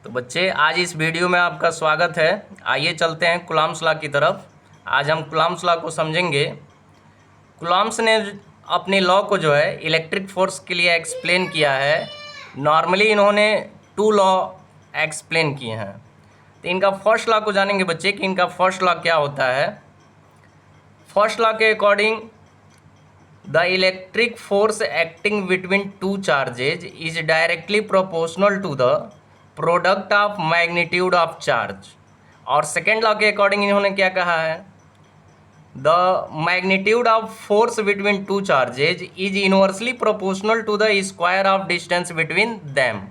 तो बच्चे आज इस वीडियो में आपका स्वागत है। आइए चलते हैं कूलॉम्स लॉ की तरफ। आज हम कूलॉम्स लॉ को समझेंगे। कूलॉम्स ने अपने लॉ को जो है इलेक्ट्रिक फोर्स के लिए एक्सप्लेन किया है। नॉर्मली इन्होंने 2 लॉ एक्सप्लेन किए हैं। तो इनका फर्स्ट लॉ को जानेंगे बच्चे कि इनका फर्स्ट लॉ क्या होता है। फर्स्ट लॉ के according the electric force acting between 2 charges is directly proportional to the product of magnitude of charge. और सेकेंड लॉ के अकॉर्डिंग इन्होंने क्या कहा है, the magnitude of force between 2 charges is inversely proportional to the square of distance between them.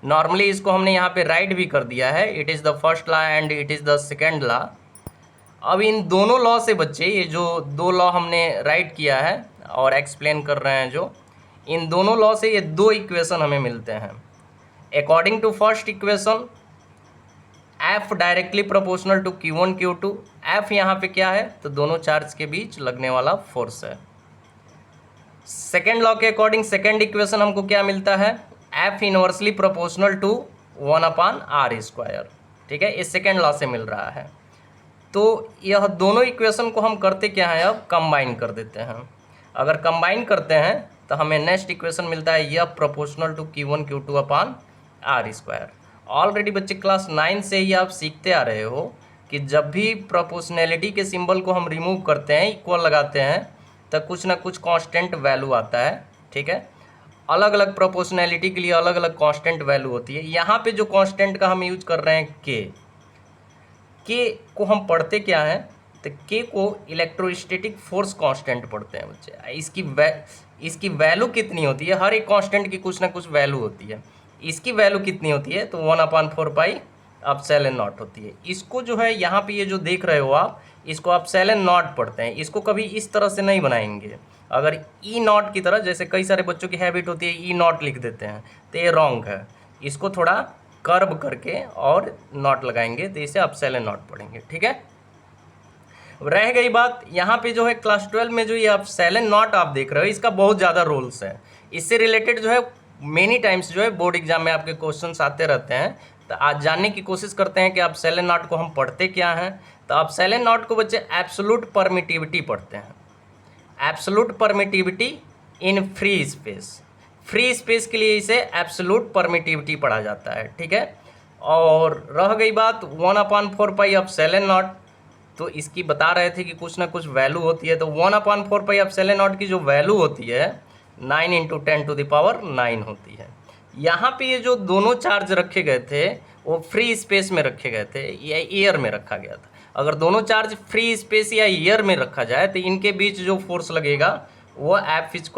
Normally इसको हमने यहाँ पे राइट भी कर दिया है, it is the first law and it is the second law. अब इन दोनों लॉ से बच्चे, ये जो 2 लॉ हमने राइट किया है और एक्सप्लेन कर रहे हैं, जो इन दोनों लॉ से ये 2 इक्वेशन हमें मिलते हैं। According to first equation F directly proportional to Q1 Q2। F यहाँ पे क्या है, तो दोनों चार्ज के बीच लगने वाला फोर्स है। सेकेंड लॉ के अकॉर्डिंग सेकेंड इक्वेशन हमको क्या मिलता है, F inversely proportional to 1/r²। ठीक है, इस सेकेंड लॉ से मिल रहा है। तो यह दोनों इक्वेशन को हम करते क्या है, अब कंबाइन कर देते हैं। अगर कंबाइन करते हैं तो हमें नेक्स्ट इक्वेशन मिलता है यह proportional to Q1 Q2/r²। Already बच्चे क्लास 9 से ही आप सीखते आ रहे हो कि जब भी प्रोपोर्शनैलिटी के सिंबल को हम रिमूव करते हैं, इक्वल लगाते हैं, तो कुछ ना कुछ कांस्टेंट वैल्यू आता है। ठीक है, अलग अलग प्रोपोर्शनैलिटी के लिए अलग अलग कांस्टेंट वैल्यू होती है। यहाँ पे जो कांस्टेंट का हम यूज कर रहे हैं के को हम पढ़ते क्या हैं, तो के को इलेक्ट्रोस्टैटिक फोर्स कांस्टेंट पढ़ते हैं बच्चे। इसकी वैल्यू कितनी होती है, हर एक कांस्टेंट की कुछ ना कुछ वैल्यू होती है। इसकी वैल्यू कितनी होती है, तो 1/4πε0 होती है। इसको जो है यहाँ पे ये जो देख रहे हो आप, इसको आप ε0 पढ़ते हैं। इसको कभी इस तरह से नहीं बनाएंगे। अगर E0 की तरह, जैसे कई सारे बच्चों की हैबिट होती है E0 लिख देते हैं, तो ये रॉन्ग है। इसको थोड़ा कर्व करके और नॉट लगाएंगे, तो इसे आप ε0 पढ़ेंगे। ठीक है, रह गई बात यहाँ पे जो है क्लास 12 में जो ये आप ε0 आप देख रहे हो, इसका बहुत ज़्यादा रोल्स है। इससे रिलेटेड जो है मेनी टाइम्स जो है बोर्ड एग्जाम में आपके क्वेश्चंस आते रहते हैं। तो आज जानने की कोशिश करते हैं कि आप ε0 को हम पढ़ते क्या हैं। तो आप ε0 को बच्चे एब्सोल्यूट परमिटिविटी पढ़ते हैं। Absolute permittivity in free space. Free space के लिए इसे एब्सोल्यूट परमिटिविटी पढ़ा जाता है। ठीक है, और रह गई बात 1/4πε0, तो इसकी बता रहे थे कि कुछ ना कुछ वैल्यू होती है। तो 1/4πε0 की जो वैल्यू होती है 9 × 10⁹ होती है। यहाँ पे ये जो दोनों चार्ज रखे गए थे वो फ्री स्पेस में रखे गए थे या एयर में रखा गया था। अगर दोनों चार्ज फ्री स्पेस या एयर में रखा जाए तो इनके बीच जो फोर्स लगेगा वो F =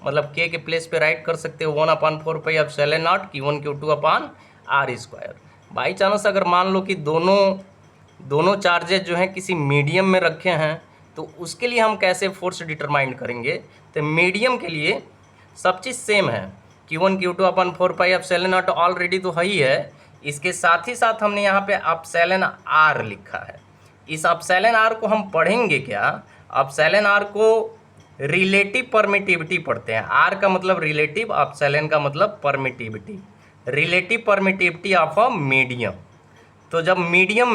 मतलब के प्लेस पे राइट कर सकते हो 1/4πε0 Q1 Q2/r²। बाई चांस अगर मान लो कि दोनों चार्जेज जो हैं किसी मीडियम में रखे हैं, तो उसके लिए हम कैसे फोर्स डिटरमाइन करेंगे। तो मीडियम के लिए सब चीज़ सेम है, Q1 Q2/4πε0 ऑलरेडी तो है ही है। इसके साथ ही साथ हमने यहाँ पे εr लिखा है। इस εr को हम पढ़ेंगे क्या, εr को रिलेटिव परमिटिविटी पढ़ते हैं। r का मतलब रिलेटिव, εr का मतलब permittivity, relative permittivity of a medium. तो जब मीडियम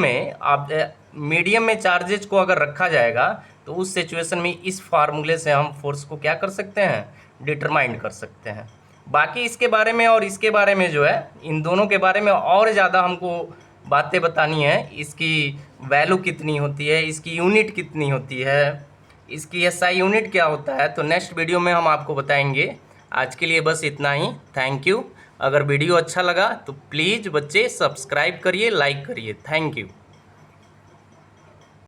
में चार्जेज को अगर रखा जाएगा, तो उस सिचुएशन में इस फार्मूले से हम फोर्स को क्या कर सकते हैं, डिटरमाइन कर सकते हैं। बाकी इसके बारे में और इसके बारे में जो है, इन दोनों के बारे में और ज़्यादा हमको बातें बतानी है। इसकी वैल्यू कितनी होती है, इसकी यूनिट कितनी होती है, इसकी SI यूनिट क्या होता है, तो नेक्स्ट वीडियो में हम आपको बताएंगे। आज के लिए बस इतना ही। Thank you. अगर वीडियो अच्छा लगा तो प्लीज़ बच्चे सब्सक्राइब करिए, लाइक करिए। Thank you.